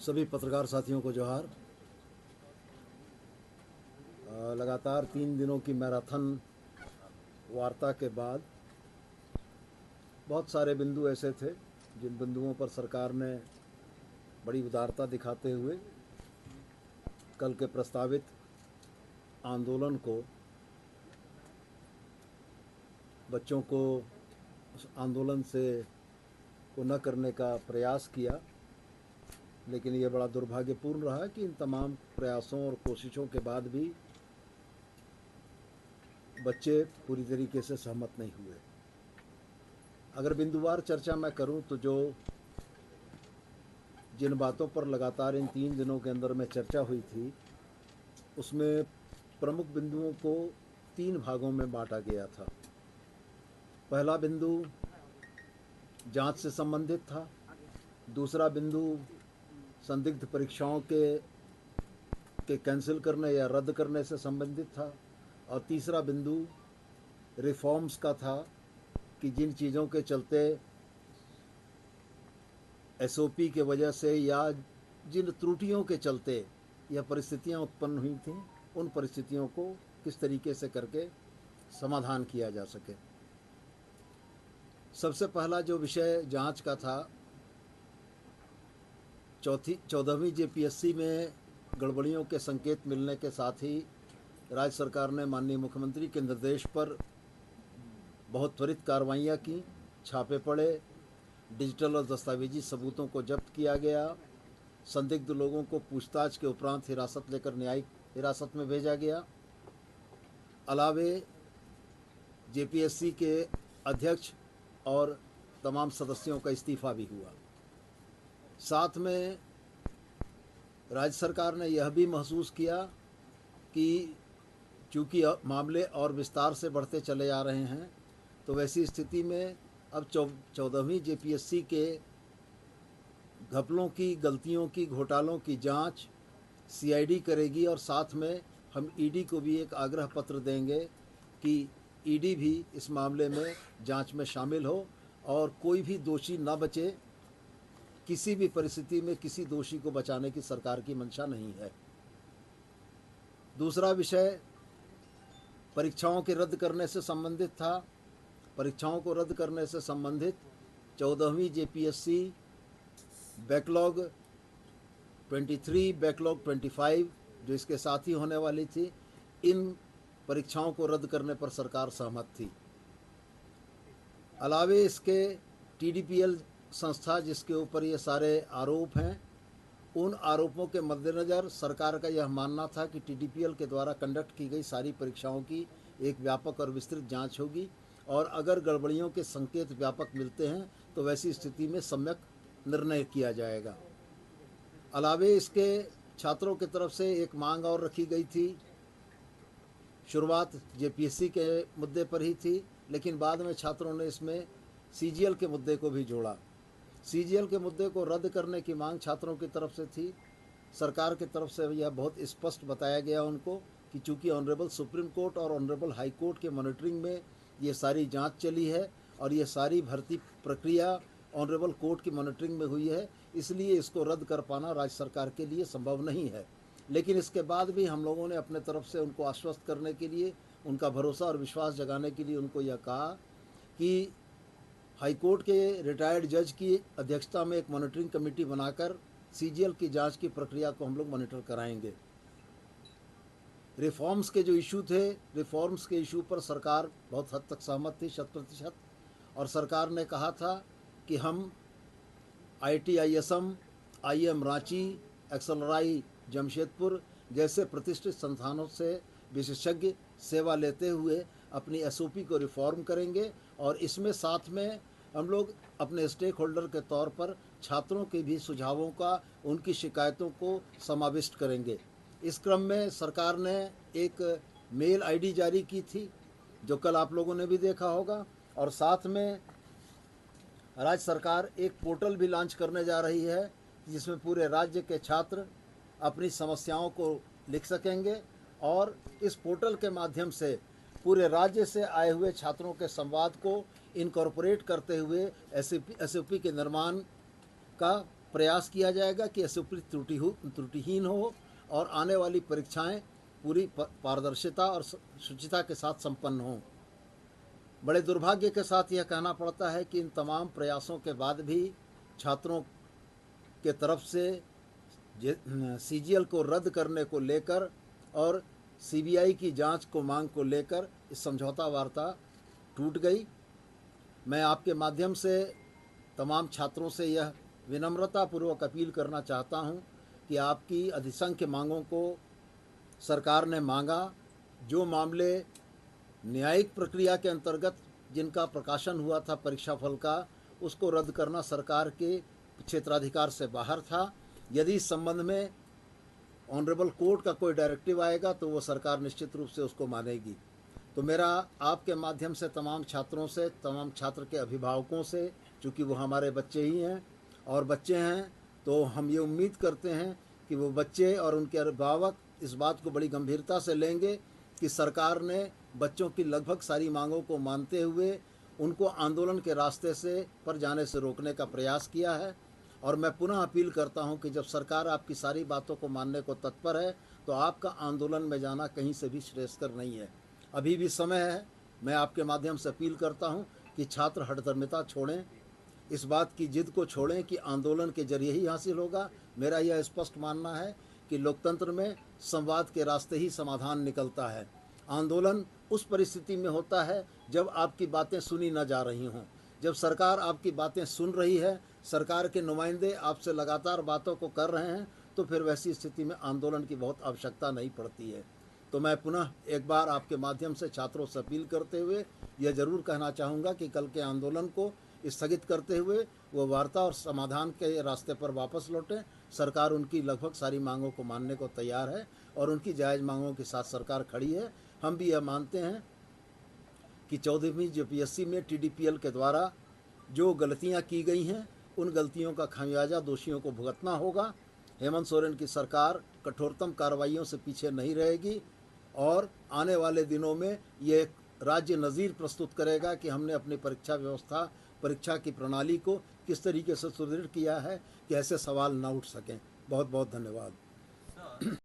सभी पत्रकार साथियों को जोहार। लगातार 3 दिनों की मैराथन वार्ता के बाद बहुत सारे बिंदु ऐसे थे जिन बिंदुओं पर सरकार ने बड़ी उदारता दिखाते हुए कल के प्रस्तावित आंदोलन को, बच्चों को उस आंदोलन से को न करने का प्रयास किया। लेकिन ये बड़ा दुर्भाग्यपूर्ण रहा कि इन तमाम प्रयासों और कोशिशों के बाद भी बच्चे पूरी तरीके से सहमत नहीं हुए। अगर बिंदुवार चर्चा मैं करूं तो जिन बातों पर लगातार इन 3 दिनों के अंदर में चर्चा हुई थी, उसमें प्रमुख बिंदुओं को 3 भागों में बांटा गया था। पहला बिंदु जांच से संबंधित था, दूसरा बिंदु संदिग्ध परीक्षाओं के कैंसिल करने या रद्द करने से संबंधित था, और तीसरा बिंदु रिफॉर्म्स का था कि जिन चीज़ों के चलते एसओपी के वजह से या जिन त्रुटियों के चलते यह परिस्थितियां उत्पन्न हुई थीं, उन परिस्थितियों को किस तरीके से करके समाधान किया जा सके। सबसे पहला जो विषय जांच का था, 14वीं जेपीएससी में गड़बड़ियों के संकेत मिलने के साथ ही राज्य सरकार ने माननीय मुख्यमंत्री के निर्देश पर बहुत त्वरित कार्रवाइयाँ की, छापे पड़े, डिजिटल और दस्तावेजी सबूतों को जब्त किया गया, संदिग्ध लोगों को पूछताछ के उपरांत हिरासत लेकर न्यायिक हिरासत में भेजा गया। अलावे जेपीएससी के अध्यक्ष और तमाम सदस्यों का इस्तीफा भी हुआ। साथ में राज्य सरकार ने यह भी महसूस किया कि चूँकि मामले और विस्तार से बढ़ते चले जा रहे हैं, तो वैसी स्थिति में अब 14वीं जेपीएससी के घपलों की, गलतियों की, घोटालों की जांच सीआईडी करेगी, और साथ में हम ईडी को भी एक आग्रह पत्र देंगे कि ईडी भी इस मामले में जांच में शामिल हो और कोई भी दोषी न बचे। किसी भी परिस्थिति में किसी दोषी को बचाने की सरकार की मंशा नहीं है। दूसरा विषय परीक्षाओं के रद्द करने से संबंधित था। परीक्षाओं को रद्द करने से संबंधित 14वीं जेपीएससी बैकलॉग 23, बैकलॉग 25 जो इसके साथ ही होने वाली थी, इन परीक्षाओं को रद्द करने पर सरकार सहमत थी। अलावे इसके टीडीपीएल संस्था जिसके ऊपर ये सारे आरोप हैं, उन आरोपों के मद्देनज़र सरकार का यह मानना था कि टीडीपीएल के द्वारा कंडक्ट की गई सारी परीक्षाओं की एक व्यापक और विस्तृत जांच होगी, और अगर गड़बड़ियों के संकेत व्यापक मिलते हैं तो वैसी स्थिति में सम्यक निर्णय किया जाएगा। अलावे इसके छात्रों की तरफ से एक मांग और रखी गई थी। शुरुआत जेपीएससी के मुद्दे पर ही थी, लेकिन बाद में छात्रों ने इसमें सीजीएल के मुद्दे को भी जोड़ा। सीजीएल के मुद्दे को रद्द करने की मांग छात्रों की तरफ से थी। सरकार की तरफ से यह बहुत स्पष्ट बताया गया उनको कि चूँकि ऑनरेबल सुप्रीम कोर्ट और ऑनरेबल हाई कोर्ट के मॉनिटरिंग में ये सारी जांच चली है और ये सारी भर्ती प्रक्रिया ऑनरेबल कोर्ट की मॉनिटरिंग में हुई है, इसलिए इसको रद्द कर पाना राज्य सरकार के लिए संभव नहीं है। लेकिन इसके बाद भी हम लोगों ने अपने तरफ से उनको आश्वस्त करने के लिए, उनका भरोसा और विश्वास जगाने के लिए उनको यह कहा कि हाई कोर्ट के रिटायर्ड जज की अध्यक्षता में एक मॉनिटरिंग कमेटी बनाकर सीजीएल की जांच की प्रक्रिया को हम लोग मॉनिटर कराएंगे। रिफॉर्म्स के जो इशू थे, रिफॉर्म्स के इशू पर सरकार बहुत हद तक सहमत थी, 100%, और सरकार ने कहा था कि हम IIT-ISM, IIM Ranchi, XLRI Jamshedpur जैसे प्रतिष्ठित संस्थानों से विशेषज्ञ सेवा लेते हुए अपनी एसओपी को रिफॉर्म करेंगे, और इसमें साथ में हम लोग अपने स्टेक होल्डर के तौर पर छात्रों के भी सुझावों का, उनकी शिकायतों को समाविष्ट करेंगे। इस क्रम में सरकार ने एक मेल आईडी जारी की थी जो कल आप लोगों ने भी देखा होगा, और साथ में राज्य सरकार एक पोर्टल भी लॉन्च करने जा रही है जिसमें पूरे राज्य के छात्र अपनी समस्याओं को लिख सकेंगे, और इस पोर्टल के माध्यम से पूरे राज्य से आए हुए छात्रों के संवाद को इनकॉर्पोरेट करते हुए एसओपी के निर्माण का प्रयास किया जाएगा कि ऐसे त्रुटिहीन हो और आने वाली परीक्षाएं पूरी पारदर्शिता और शुचिता के साथ संपन्न हों। बड़े दुर्भाग्य के साथ यह कहना पड़ता है कि इन तमाम प्रयासों के बाद भी छात्रों के तरफ से CGL को रद्द करने को लेकर और CBI की जांच को मांग को लेकर इस समझौता वार्ता टूट गई। मैं आपके माध्यम से तमाम छात्रों से यह विनम्रतापूर्वक अपील करना चाहता हूं कि आपकी अधिसंख्य मांगों को सरकार ने मांगा। जो मामले न्यायिक प्रक्रिया के अंतर्गत जिनका प्रकाशन हुआ था परीक्षा फल का, उसको रद्द करना सरकार के क्षेत्राधिकार से बाहर था। यदि इस संबंध में ऑनरेबल कोर्ट का कोई डायरेक्टिव आएगा तो वो सरकार निश्चित रूप से उसको मानेगी। तो मेरा आपके माध्यम से तमाम छात्रों से, तमाम छात्र के अभिभावकों से, चूँकि वो हमारे बच्चे ही हैं और बच्चे हैं तो हम ये उम्मीद करते हैं कि वो बच्चे और उनके अभिभावक इस बात को बड़ी गंभीरता से लेंगे कि सरकार ने बच्चों की लगभग सारी मांगों को मानते हुए उनको आंदोलन के रास्ते से पर जाने से रोकने का प्रयास किया है। और मैं पुनः अपील करता हूं कि जब सरकार आपकी सारी बातों को मानने को तत्पर है तो आपका आंदोलन में जाना कहीं से भी श्रेयस्कर नहीं है। अभी भी समय है। मैं आपके माध्यम से अपील करता हूं कि छात्र हठधर्मिता छोड़ें, इस बात की जिद को छोड़ें कि आंदोलन के जरिए ही हासिल होगा। मेरा यह स्पष्ट मानना है कि लोकतंत्र में संवाद के रास्ते ही समाधान निकलता है। आंदोलन उस परिस्थिति में होता है जब आपकी बातें सुनी न जा रही हों। जब सरकार आपकी बातें सुन रही है, सरकार के नुमाइंदे आपसे लगातार बातों को कर रहे हैं, तो फिर वैसी स्थिति में आंदोलन की बहुत आवश्यकता नहीं पड़ती है। तो मैं पुनः एक बार आपके माध्यम से छात्रों से अपील करते हुए यह जरूर कहना चाहूँगा कि कल के आंदोलन को स्थगित करते हुए वो वार्ता और समाधान के रास्ते पर वापस लौटें। सरकार उनकी लगभग सारी मांगों को मानने को तैयार है और उनकी जायज़ मांगों के साथ सरकार खड़ी है। हम भी यह मानते हैं कि 14वीं JPSC में TDPL के द्वारा जो गलतियां की गई हैं उन गलतियों का खामियाजा दोषियों को भुगतना होगा। हेमंत सोरेन की सरकार कठोरतम कार्रवाइयों से पीछे नहीं रहेगी और आने वाले दिनों में ये एक राज्य नज़ीर प्रस्तुत करेगा कि हमने अपनी परीक्षा व्यवस्था, परीक्षा की प्रणाली को किस तरीके से सुदृढ़ किया है कि ऐसे सवाल ना उठ सकें। बहुत बहुत धन्यवाद।